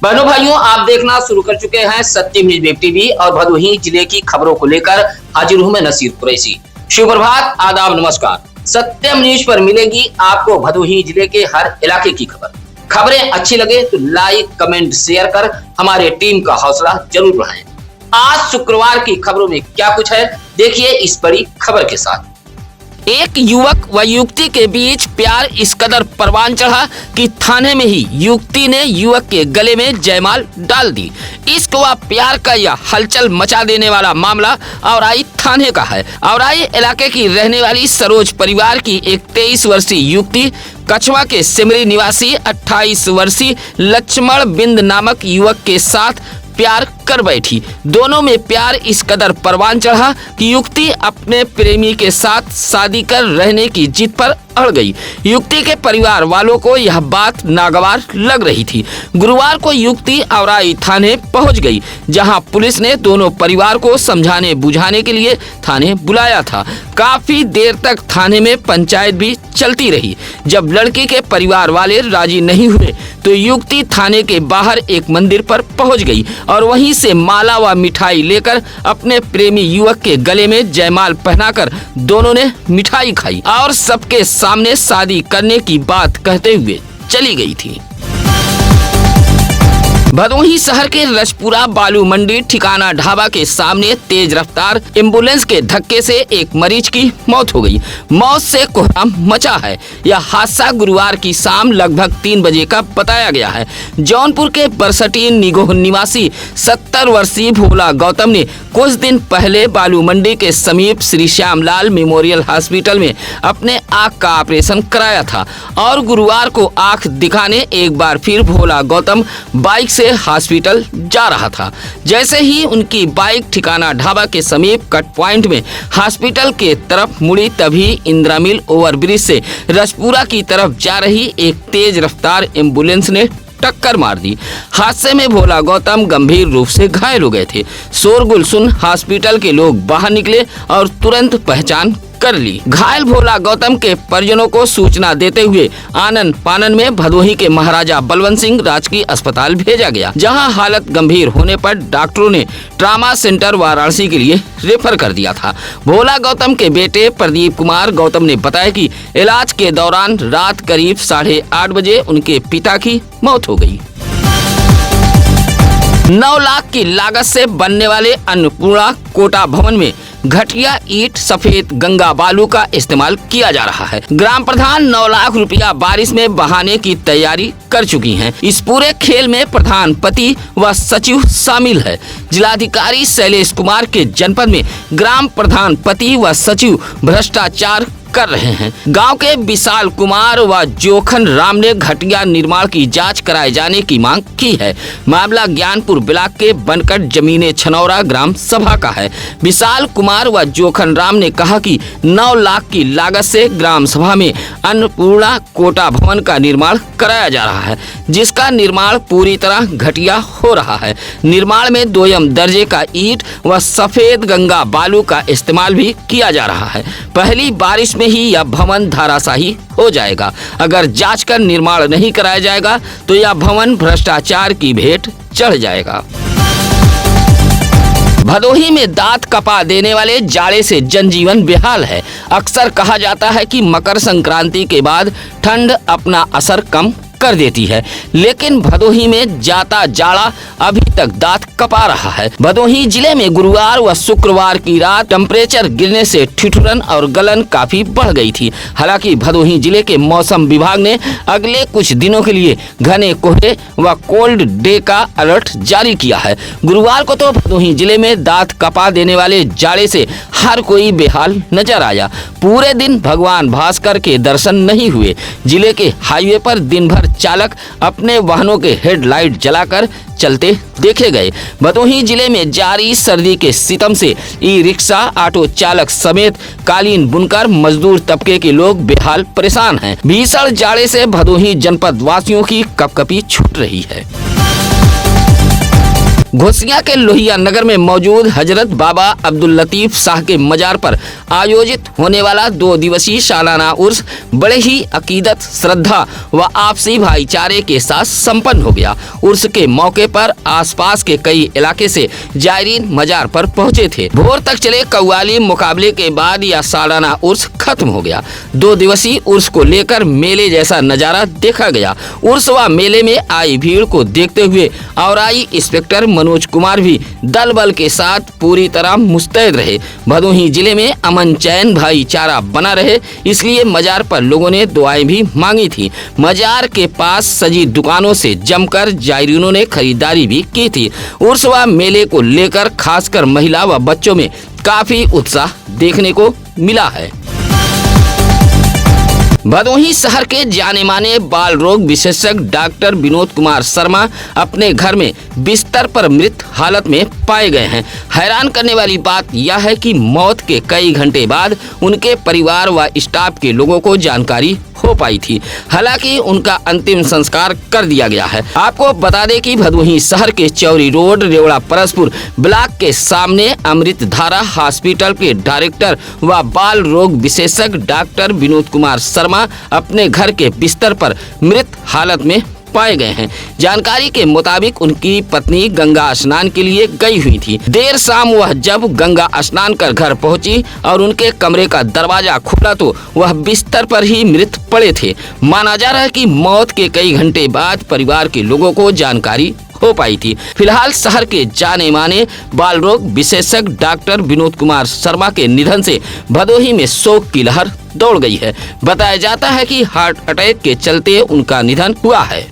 बहनों भाइयों, आप देखना शुरू कर चुके हैं सत्यम न्यूज वेब टीवी और भदोही जिले की खबरों को लेकर हाजिर हूं मैं नसीर कुरैशी। शुभ प्रभात, आदाब, नमस्कार। सत्यम न्यूज पर मिलेगी आपको भदोही जिले के हर इलाके की खबर। खबरें अच्छी लगे तो लाइक, कमेंट, शेयर कर हमारे टीम का हौसला जरूर बढ़ाएं। आज शुक्रवार की खबरों में क्या कुछ है, देखिए इस बड़ी खबर के साथ। एक युवक व युवती के बीच प्यार इस कदर परवान चढ़ा कि थाने में ही युवती ने युवक के गले में जयमाल डाल दी। इश्क व प्यार का यह हलचल मचा देने वाला मामला औराई थाने का है। औराई इलाके की रहने वाली सरोज परिवार की एक 23 वर्षीय युवती कछवा के सिमरी निवासी 28 वर्षीय लक्ष्मण बिंद नामक युवक के साथ प्यार कर बैठी। दोनों में प्यार इस कदर परवान चढ़ा कि युवती अपने प्रेमी के साथ शादी कर रहने की जिद पर अड़ गई। युवती के परिवार वालों को यह बात नागवार लग रही थी। गुरुवार को युवती औराई थाने पहुंच गई, जहां पुलिस ने दोनों परिवार को समझाने बुझाने के लिए थाने बुलाया था। काफी देर तक थाने में पंचायत भी चलती रही। जब लड़की के परिवार वाले राजी नहीं हुए तो युवती थाने के बाहर एक मंदिर पर पहुंच गई और वहीं से माला व मिठाई लेकर अपने प्रेमी युवक के गले में जयमाल पहनाकर दोनों ने मिठाई खाई और सबके सामने शादी करने की बात कहते हुए चली गई थी। भदोही शहर के रजपुरा बालू मंडी ठिकाना ढाबा के सामने तेज रफ्तार एम्बुलेंस के धक्के से एक मरीज की मौत हो गई। मौत से कोहराम मचा है। यह हादसा गुरुवार की शाम लगभग 3 बजे का बताया गया है। जौनपुर के बरसटी निगोह निवासी 70 वर्षीय भोला गौतम ने कुछ दिन पहले बालू मंडी के समीप श्री श्यामलाल मेमोरियल हॉस्पिटल में अपने आँख का ऑपरेशन कराया था और गुरुवार को आँख दिखाने एक बार फिर भोला गौतम बाइक से हॉस्पिटल जा रहा था। जैसे ही उनकी बाइक ठिकाना ढाबा के समीप कट पॉइंट में हॉस्पिटल के तरफ मुड़ी, तभी इंदिरा मिल ओवरब्रिज से रजपुरा की तरफ जा रही एक तेज रफ्तार एम्बुलेंस ने टक्कर मार दी। हादसे में भोला गौतम गंभीर रूप से घायल हो गए थे। शोरगुल सुन हॉस्पिटल के लोग बाहर निकले और तुरंत पहचान कर ली। घायल भोला गौतम के परिजनों को सूचना देते हुए आनन फानन में भदोही के महाराजा बलवंत सिंह राजकीय अस्पताल भेजा गया, जहां हालत गंभीर होने पर डॉक्टरों ने ट्रामा सेंटर वाराणसी के लिए रेफर कर दिया था। भोला गौतम के बेटे प्रदीप कुमार गौतम ने बताया कि इलाज के दौरान रात करीब 8:30 बजे उनके पिता की मौत हो गई। 9 लाख की लागत से बनने वाले अन्नपूर्णा कोटा भवन में घटिया ईंट, सफेद गंगा बालू का इस्तेमाल किया जा रहा है। ग्राम प्रधान 9 लाख रुपया बारिश में बहाने की तैयारी कर चुकी हैं। इस पूरे खेल में प्रधान पति व सचिव शामिल है। जिलाधिकारी शैलेश कुमार के जनपद में ग्राम प्रधान पति व सचिव भ्रष्टाचार कर रहे हैं। गांव के विशाल कुमार व जोखन राम ने घटिया निर्माण की जांच कराए जाने की मांग की है। मामला ज्ञानपुर ब्लॉक के बनकट जमीने छनौरा ग्राम सभा का है। विशाल कुमार व जोखन राम ने कहा कि 9 लाख की लागत से ग्राम सभा में अन्नपूर्णा कोटा भवन का निर्माण कराया जा रहा है, जिसका निर्माण पूरी तरह घटिया हो रहा है। निर्माण में 2 दर्जे का ईंट व सफेद गंगा बालू का इस्तेमाल भी किया जा रहा है। पहली बारिश में ही यह भवन धराशायी हो जाएगा। अगर जांच कर निर्माण नहीं कराया जाएगा तो यह भवन भ्रष्टाचार की भेंट चढ़ जाएगा। भदोही में दांत कपा देने वाले जाड़े से जनजीवन बेहाल है। अक्सर कहा जाता है कि मकर संक्रांति के बाद ठंड अपना असर कम कर देती है, लेकिन भदोही में जाता जाड़ा अभी तक दांत कपा रहा है। भदोही जिले में गुरुवार व शुक्रवार की रात टेम्परेचर गिरने से ठिठुरन और गलन काफी बढ़ गई थी। हालांकि भदोही जिले के मौसम विभाग ने अगले कुछ दिनों के लिए घने कोहरे व कोल्ड डे का अलर्ट जारी किया है। गुरुवार को तो भदोही जिले में दांत कपा देने वाले जाड़े से हर कोई बेहाल नजर आया। पूरे दिन भगवान भास्कर के दर्शन नहीं हुए। जिले के हाईवे पर दिन भर चालक अपने वाहनों के हेडलाइट जलाकर चलते देखे गए। भदोही जिले में जारी सर्दी के सितम से ई रिक्शा, ऑटो चालक समेत कालीन बुनकर मजदूर तबके के लोग बेहाल परेशान हैं। भीषण जाड़े से भदोही जनपद वासियों की कपकपी छूट रही है। घोसिया के लोहिया नगर में मौजूद हजरत बाबा अब्दुल लतीफ शाह के मजार पर आयोजित होने वाला 2 दिवसीय सालाना उर्स बड़े ही अकीदत, श्रद्धा व आपसी भाईचारे के साथ संपन्न हो गया। उर्स के मौके पर आसपास के कई इलाके से जायरीन मजार पर पहुंचे थे। भोर तक चले कव्वाली मुकाबले के बाद यह सालाना उर्स खत्म हो गया। 2 दिवसीय उर्स को लेकर मेले जैसा नजारा देखा गया। उर्स व मेले में आई भीड़ को देखते हुए औराई इंस्पेक्टर मनोज कुमार भी दल बल के साथ पूरी तरह मुस्तैद रहे। भदोही जिले में अमन चैन भाईचारा बना रहे, इसलिए मजार पर लोगों ने दुआएं भी मांगी थी। मजार के पास सजी दुकानों से जमकर जायरीनों ने खरीदारी भी की थी। उर्स व मेले को लेकर खासकर महिला व बच्चों में काफी उत्साह देखने को मिला है। भदोही शहर के जाने माने बाल रोग विशेषज्ञ डॉक्टर विनोद कुमार शर्मा अपने घर में बिस्तर पर मृत हालत में पाए गए हैं। हैरान करने वाली बात यह है कि मौत के कई घंटे बाद उनके परिवार व स्टाफ के लोगों को जानकारी हो पाई थी। हालांकि उनका अंतिम संस्कार कर दिया गया है। आपको बता दें कि भदोही शहर के चौरी रोड रेवड़ा परसपुर ब्लॉक के सामने अमृत धारा हॉस्पिटल के डायरेक्टर व बाल रोग विशेषज्ञ डॉक्टर विनोद कुमार शर्मा अपने घर के बिस्तर पर मृत हालत में पाए गए हैं। जानकारी के मुताबिक उनकी पत्नी गंगा स्नान के लिए गई हुई थी। देर शाम वह जब गंगा स्नान कर घर पहुंची और उनके कमरे का दरवाजा खुला तो वह बिस्तर पर ही मृत पड़े थे। माना जा रहा है कि मौत के कई घंटे बाद परिवार के लोगों को जानकारी हो पाई थी। फिलहाल शहर के जाने माने बाल रोग विशेषज्ञ डॉक्टर विनोद कुमार शर्मा के निधन से भदोही में शोक की लहर दौड़ गई है। बताया जाता है कि हार्ट अटैक के चलते उनका निधन हुआ है।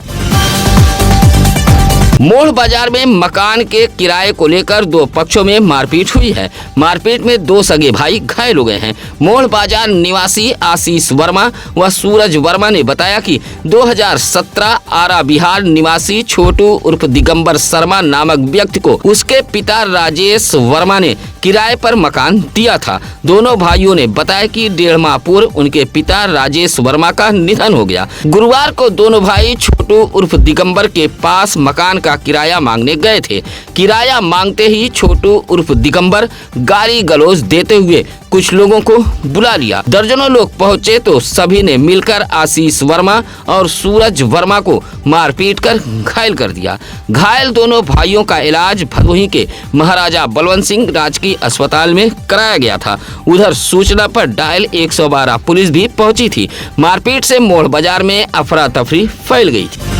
मोड़ बाजार में मकान के किराए को लेकर 2 पक्षों में मारपीट हुई है। मारपीट में 2 सगे भाई घायल हो गए हैं। मोड़ बाजार निवासी आशीष वर्मा व सूरज वर्मा ने बताया कि 2017 आरा बिहार निवासी छोटू उर्फ दिगंबर शर्मा नामक व्यक्ति को उसके पिता राजेश वर्मा ने किराए पर मकान दिया था। दोनों भाइयों ने बताया कि 1.5 माह पूर्व उनके पिता राजेश वर्मा का निधन हो गया। गुरुवार को दोनों भाई छोटू उर्फ दिगंबर के पास मकान का किराया मांगने गए थे। किराया मांगते ही छोटू उर्फ दिगंबर गाली गलौज देते हुए कुछ लोगों को बुला लिया। दर्जनों लोग पहुंचे तो सभी ने मिलकर आशीष वर्मा और सूरज वर्मा को मारपीट कर घायल कर दिया। घायल दोनों भाइयों का इलाज भदोही के महाराजा बलवंत सिंह राजकीय अस्पताल में कराया गया था। उधर सूचना पर डायल 112 पुलिस भी पहुंची थी। मारपीट से मोड़ बाजार में अफरा तफरी फैल गई थी।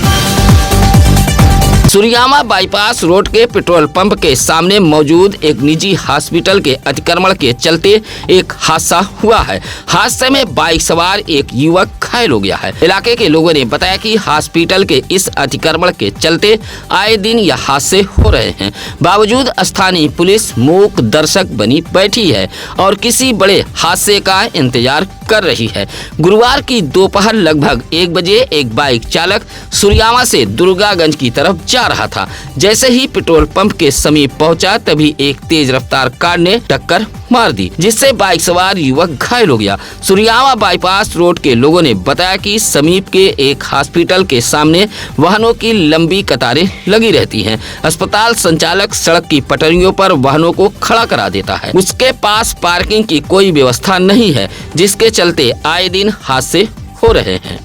सुरियामा बाईपास रोड के पेट्रोल पंप के सामने मौजूद एक निजी हॉस्पिटल के अतिक्रमण के चलते एक हादसा हुआ है। हादसे में बाइक सवार एक युवक घायल हो गया है। इलाके के लोगों ने बताया कि हॉस्पिटल के इस अतिक्रमण के चलते आए दिन यह हादसे हो रहे हैं। बावजूद स्थानीय पुलिस मूक दर्शक बनी बैठी है और किसी बड़े हादसे का इंतजार कर रही है। गुरुवार की दोपहर लगभग 1 बजे एक बाइक चालक सुरियामा से दुर्गागंज की तरफ जा रहा था। जैसे ही पेट्रोल पंप के समीप पहुंचा तभी एक तेज रफ्तार कार ने टक्कर मार दी, जिससे बाइक सवार युवक घायल हो गया। सुरियामा बाईपास रोड के लोगों ने बताया कि समीप के एक हॉस्पिटल के सामने वाहनों की लंबी कतारें लगी रहती हैं। अस्पताल संचालक सड़क की पटरियों पर वाहनों को खड़ा करा देता है। उसके पास पार्किंग की कोई व्यवस्था नहीं है, जिसके चलते आए दिन हादसे हो रहे हैं।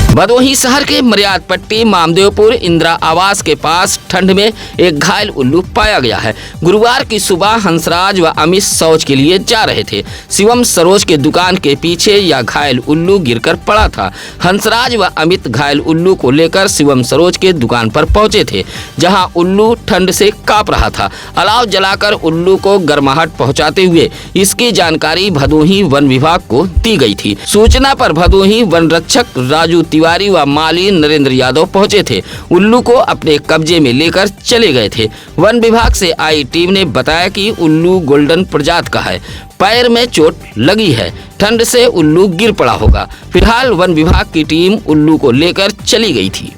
भदोही शहर के मर्याद पट्टी मामदेवपुर इंदिरा आवास के पास ठंड में एक घायल उल्लू पाया गया है। गुरुवार की सुबह हंसराज व अमित शौच के लिए जा रहे थे। शिवम सरोज के दुकान के पीछे यह घायल उल्लू गिरकर पड़ा था। हंसराज व अमित घायल उल्लू को लेकर शिवम सरोज के दुकान पर पहुंचे थे, जहां उल्लू ठंड से कांप रहा था। अलाव जलाकर उल्लू को गर्माहट पहुंचाते हुए इसकी जानकारी भदोही वन विभाग को दी गई थी। सूचना पर भदोही वन रक्षक राजू तिवारी व माली नरेंद्र यादव पहुंचे थे। उल्लू को अपने कब्जे में लेकर चले गए थे। वन विभाग से आई टीम ने बताया कि उल्लू गोल्डन प्रजाति का है। पैर में चोट लगी है। ठंड से उल्लू गिर पड़ा होगा। फिलहाल वन विभाग की टीम उल्लू को लेकर चली गई थी।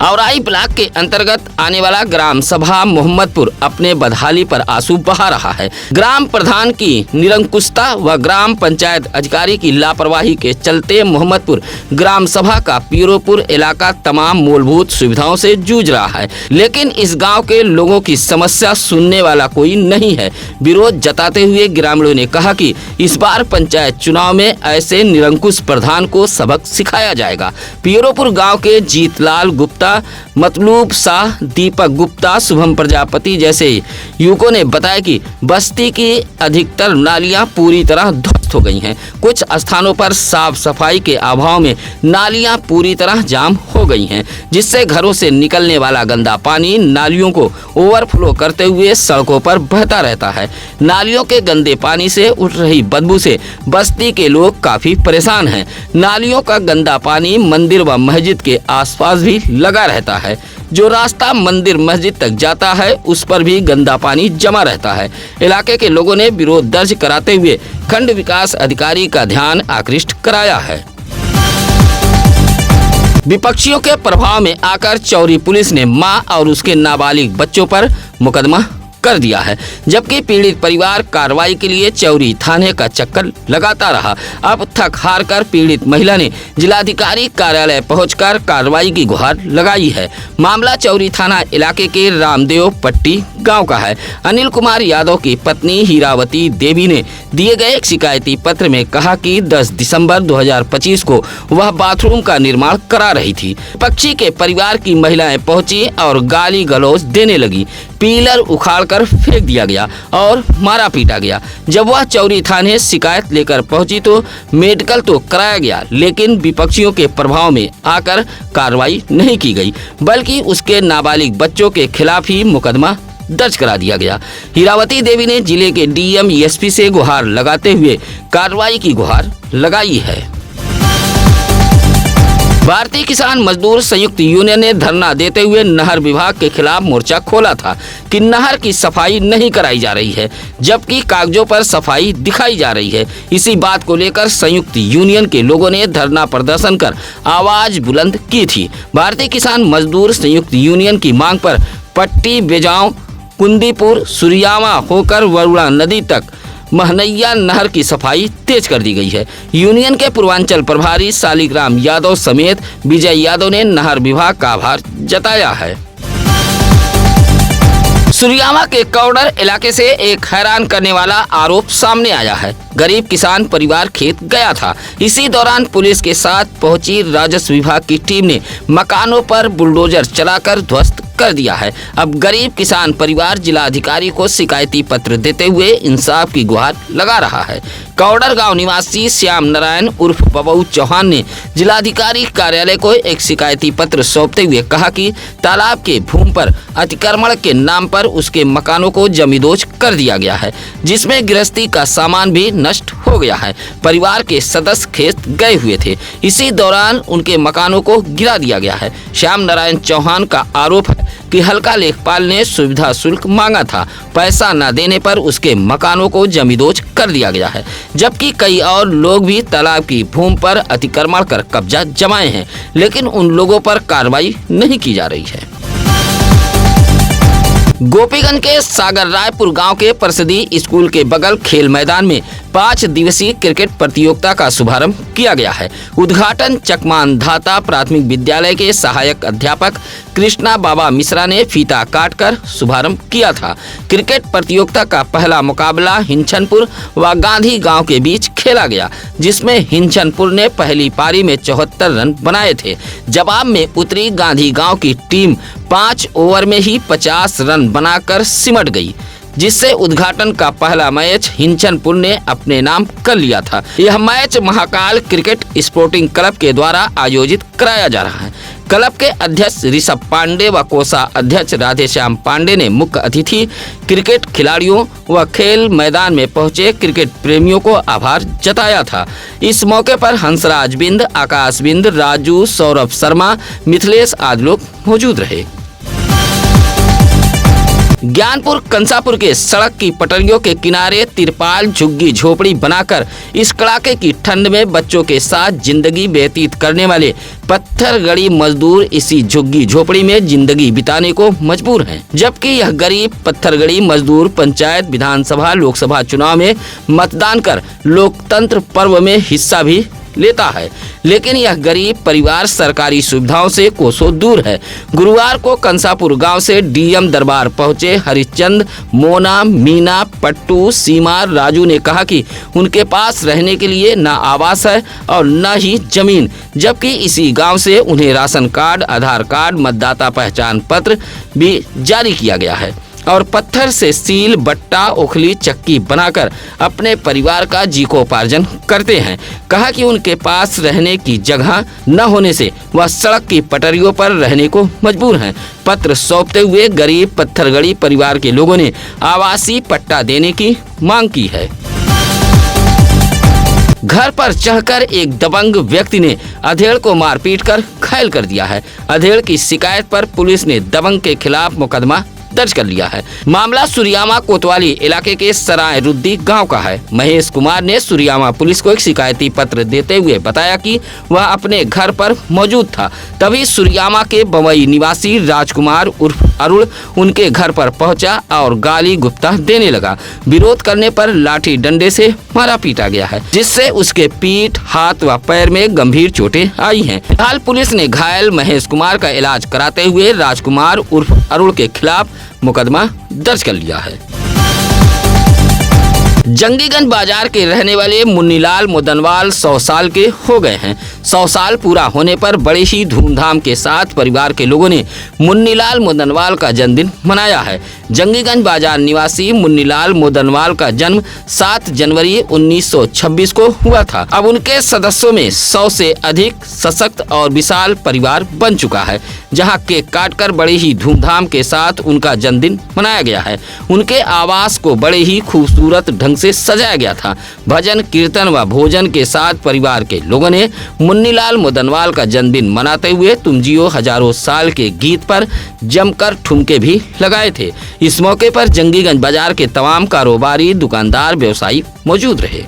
औराई ब्लॉक के अंतर्गत आने वाला ग्राम सभा मोहम्मदपुर अपने बदहाली पर आंसू बहा रहा है। ग्राम प्रधान की निरंकुशता व ग्राम पंचायत अधिकारी की लापरवाही के चलते मोहम्मदपुर ग्राम सभा का पीरोपुर इलाका तमाम मूलभूत सुविधाओं से जूझ रहा है, लेकिन इस गांव के लोगों की समस्या सुनने वाला कोई नहीं है। विरोध जताते हुए ग्रामीणों ने कहा कि इस बार पंचायत चुनाव में ऐसे निरंकुश प्रधान को सबक सिखाया जाएगा। पीरोपुर गाँव के जीतलाल गुप्ता, मतलूब शाह, दीपक गुप्ता, शुभम प्रजापति जैसे युवकों ने बताया कि बस्ती की अधिकतर नालियां पूरी तरह ध्वस्त हो गई हैं। कुछ स्थानों पर साफ सफाई के अभाव में नालियां पूरी तरह जाम हो गई हैं, जिससे घरों से निकलने वाला गंदा पानी नालियों को ओवरफ्लो करते हुए सड़कों पर बहता रहता है। नालियों के गंदे पानी से उठ रही बदबू से बस्ती के लोग काफी परेशान हैं। नालियों का गंदा पानी मंदिर व मस्जिद के आसपास भी लगा रहता है। जो रास्ता मंदिर मस्जिद तक जाता है उस पर भी गंदा पानी जमा रहता है। इलाके के लोगों ने विरोध दर्ज कराते हुए खंड विकास अधिकारी का ध्यान आकृष्ट कराया है। विपक्षियों के प्रभाव में आकर चौरी पुलिस ने मां और उसके नाबालिग बच्चों पर मुकदमा कर दिया है, जबकि पीड़ित परिवार कार्रवाई के लिए चौरी थाने का चक्कर लगाता रहा। अब थक हार कर पीड़ित महिला ने जिलाधिकारी कार्यालय पहुंचकर कार्रवाई की गुहार लगाई है। मामला चौरी थाना इलाके के रामदेव पट्टी गांव का है। अनिल कुमार यादव की पत्नी हीरावती देवी ने दिए गए एक शिकायती पत्र में कहा कि 10 दिसंबर 2025 को वह बाथरूम का निर्माण करा रही थी। पक्षी के परिवार की महिलाएं पहुंची और गाली गलौज देने लगी। पीलर उखाड़कर फेंक दिया गया और मारा पीटा गया। जब वह चौरी थाने शिकायत लेकर पहुंची तो मेडिकल तो कराया गया, लेकिन विपक्षियों के प्रभाव में आकर कार्रवाई नहीं की गई, बल्कि उसके नाबालिग बच्चों के खिलाफ ही मुकदमा दर्ज करा दिया गया। हीरावती देवी ने जिले के डीएम एसपी से गुहार लगाते हुए कार्रवाई की गुहार लगाई है। भारतीय किसान मजदूर संयुक्त यूनियन ने धरना देते हुए नहर विभाग के खिलाफ मोर्चा खोला था कि नहर की सफाई नहीं कराई जा रही है, जबकि कागजों पर सफाई दिखाई जा रही है। इसी बात को लेकर संयुक्त यूनियन के लोगों ने धरना प्रदर्शन कर आवाज बुलंद की थी। भारतीय किसान मजदूर संयुक्त यूनियन की मांग पर पट्टी, बेजांव, कुंदीपुर, सुरियामा होकर वरुणा नदी तक महनैया नहर की सफाई तेज कर दी गई है। यूनियन के पूर्वांचल प्रभारी शालिग्राम यादव समेत विजय यादव ने नहर विभाग का आभार जताया है। सुरियामा के कौडर इलाके से एक हैरान करने वाला आरोप सामने आया है। गरीब किसान परिवार खेत गया था। इसी दौरान पुलिस के साथ पहुंची राजस्व विभाग की टीम ने मकानों पर बुलडोजर चलाकर ध्वस्त कर दिया है। अब गरीब किसान परिवार जिलाधिकारी को शिकायती पत्र देते हुए इंसाफ की गुहार लगा रहा है। कौडर गांव निवासी श्याम नारायण उर्फ बबू चौहान ने जिलाधिकारी कार्यालय को एक शिकायती पत्र सौंपते हुए कहा कि तालाब के भूमि पर अतिक्रमण के नाम पर उसके मकानों को जमींदोज कर दिया गया है, जिसमें गृहस्थी का सामान भी नष्ट हो गया है। परिवार के सदस्य खेत गए हुए थे, इसी दौरान उनके मकानों को गिरा दिया गया है। श्याम नारायण चौहान का आरोप है कि हल्का लेखपाल ने सुविधा शुल्क मांगा था, पैसा न देने पर उसके मकानों को जमींदोज कर दिया गया है, जबकि कई और लोग भी तालाब की भूमि पर अतिक्रमण कर कब्जा जमाए हैं, लेकिन उन लोगों पर कार्रवाई नहीं की जा रही है। गोपीगंज के सागर रायपुर गांव के परिषदीय स्कूल के बगल खेल मैदान में 5 दिवसीय क्रिकेट प्रतियोगिता का शुभारंभ किया गया है। उद्घाटन चकमान धाता प्राथमिक विद्यालय के सहायक अध्यापक कृष्णा बाबा मिश्रा ने फीता काटकर शुभारंभ किया था। क्रिकेट प्रतियोगिता का पहला मुकाबला हिंचनपुर व गांधी गांव के बीच खेला गया, जिसमें हिंचनपुर ने पहली पारी में 74 रन बनाए थे। जवाब में उतरी गांधी गांव की टीम 5 ओवर में ही 50 रन बनाकर सिमट गई, जिससे उद्घाटन का पहला मैच हिंचनपुर ने अपने नाम कर लिया था। यह match Mahakal cricket sporting club के द्वारा आयोजित कराया जा रहा है। क्लब के अध्यक्ष ऋषभ पांडे व कोषा अध्यक्ष राधेश्याम पांडे ने मुख्य अतिथि क्रिकेट खिलाड़ियों व खेल मैदान में पहुंचे क्रिकेट प्रेमियों को आभार जताया था। इस मौके पर हंसराज बिंद, आकाश बिंद, राजू, सौरभ शर्मा, मिथिलेश आदि लोग मौजूद रहे। ज्ञानपुर कंसापुर के सड़क की पटरियों के किनारे तिरपाल झुग्गी झोपड़ी बनाकर इस कड़ाके की ठंड में बच्चों के साथ जिंदगी व्यतीत करने वाले पत्थरगड़ी मजदूर इसी झुग्गी झोपड़ी में जिंदगी बिताने को मजबूर हैं। जबकि यह गरीब पत्थरगड़ी मजदूर पंचायत, विधानसभा, लोकसभा चुनाव में मतदान कर लोकतंत्र पर्व में हिस्सा भी लेता है, लेकिन यह गरीब परिवार सरकारी सुविधाओं से कोसों दूर है। गुरुवार को कंसापुर गांव से डीएम दरबार पहुंचे हरिचंद, मोना, मीना, पट्टू, सीमा, राजू ने कहा कि उनके पास रहने के लिए न आवास है और न ही जमीन, जबकि इसी गांव से उन्हें राशन कार्ड, आधार कार्ड, मतदाता पहचान पत्र भी जारी किया गया है और पत्थर से सील, बट्टा, ओखली, चक्की बनाकर अपने परिवार का जीविकोपार्जन करते हैं। कहा कि उनके पास रहने की जगह न होने से वह सड़क की पटरियों पर रहने को मजबूर हैं। पत्र सौंपते हुए गरीब पत्थरगड़ी परिवार के लोगों ने आवासीय पट्टा देने की मांग की है। घर पर चढ़कर एक दबंग व्यक्ति ने अधेड़ को मारपीट कर घायल कर दिया है। अधेड़ की शिकायत पर पुलिस ने दबंग के खिलाफ मुकदमा दर्ज कर लिया है। मामला सुरियामा कोतवाली इलाके के सराय रुद्दी गांव का है। महेश कुमार ने सुरियामा पुलिस को एक शिकायती पत्र देते हुए बताया कि वह अपने घर पर मौजूद था, तभी सुरियामा के बम्बई निवासी राजकुमार उर्फ अरुण उनके घर पर पहुंचा और गाली गुप्ता देने लगा। विरोध करने पर लाठी डंडे से मारा पीटा गया है, जिससे उसके पीठ, हाथ व पैर में गंभीर चोटें आई हैं। फिलहाल पुलिस ने घायल महेश कुमार का इलाज कराते हुए राजकुमार उर्फ अरुण के खिलाफ मुकदमा दर्ज कर लिया है। जंगीगंज बाजार के रहने वाले मुन्नीलाल मोदनवाल 100 साल के हो गए हैं। 100 साल पूरा होने पर बड़े ही धूमधाम के साथ परिवार के लोगों ने मुन्नीलाल मोदनवाल का जन्मदिन मनाया है। जंगीगंज बाजार निवासी मुन्नीलाल मोदनवाल का जन्म 7 जनवरी 1926 को हुआ था। अब उनके सदस्यों में 100 से अधिक सशक्त और विशाल परिवार बन चुका है, जहां केक काटकर बड़े ही धूमधाम के साथ उनका जन्मदिन मनाया गया है। उनके आवास को बड़े ही खूबसूरत ढंग से सजाया गया था। भजन, कीर्तन व भोजन के साथ परिवार के लोगों ने मुन्नीलाल मोदनवाल का जन्मदिन मनाते हुए तुम जियो हजारों साल के गीत पर जमकर ठुमके भी लगाए थे। इस मौके पर जंगीगंज बाजार के तमाम कारोबारी, दुकानदार, व्यवसायी मौजूद रहे।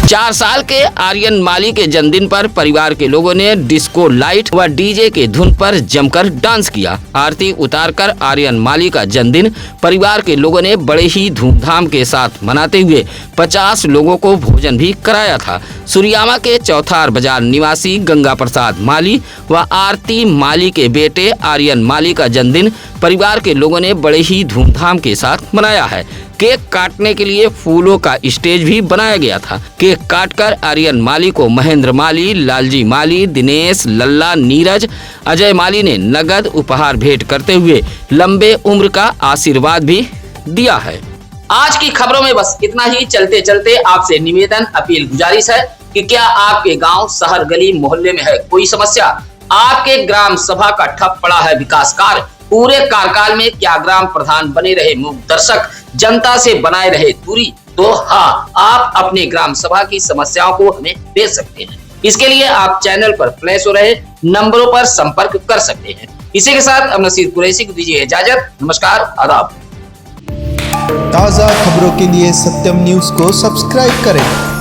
4 साल के आर्यन माली के जन्मदिन पर परिवार के लोगों ने डिस्को लाइट व डीजे के धुन पर जमकर डांस किया। आरती उतारकर आर्यन माली का जन्मदिन परिवार के लोगों ने बड़े ही धूमधाम के साथ मनाते हुए 50 लोगों को भोजन भी कराया था। सुरियामा के चौथार बाजार निवासी गंगा प्रसाद माली व आरती माली के बेटे आर्यन माली का जन्मदिन परिवार के लोगों ने बड़े ही धूमधाम के साथ मनाया है। केक काटने के लिए फूलों का स्टेज भी बनाया गया था। केक काटकर आर्यन माली को महेंद्र माली, लालजी माली, दिनेश, लल्ला, नीरज, अजय माली ने नगद उपहार भेंट करते हुए लंबे उम्र का आशीर्वाद भी दिया है। आज की खबरों में बस इतना ही। चलते चलते आपसे निवेदन, अपील, गुजारिश है कि क्या आपके गांव, शहर, गली, मोहल्ले में है कोई समस्या? आपके ग्राम सभा का ठप पड़ा है विकास कार्य? पूरे कार्यकाल में क्या ग्राम प्रधान बने रहे मूक दर्शक, जनता से बनाए रहे दूरी? तो हाँ, आप अपने ग्राम सभा की समस्याओं को हमें भेज सकते हैं। इसके लिए आप चैनल पर फ्लैश हो रहे नंबरों पर संपर्क कर सकते हैं। इसी के साथ अब नसीर कुरैशी को दीजिए इजाजत। नमस्कार, आदाब। ताज़ा खबरों के लिए सत्यम न्यूज को सब्सक्राइब करें।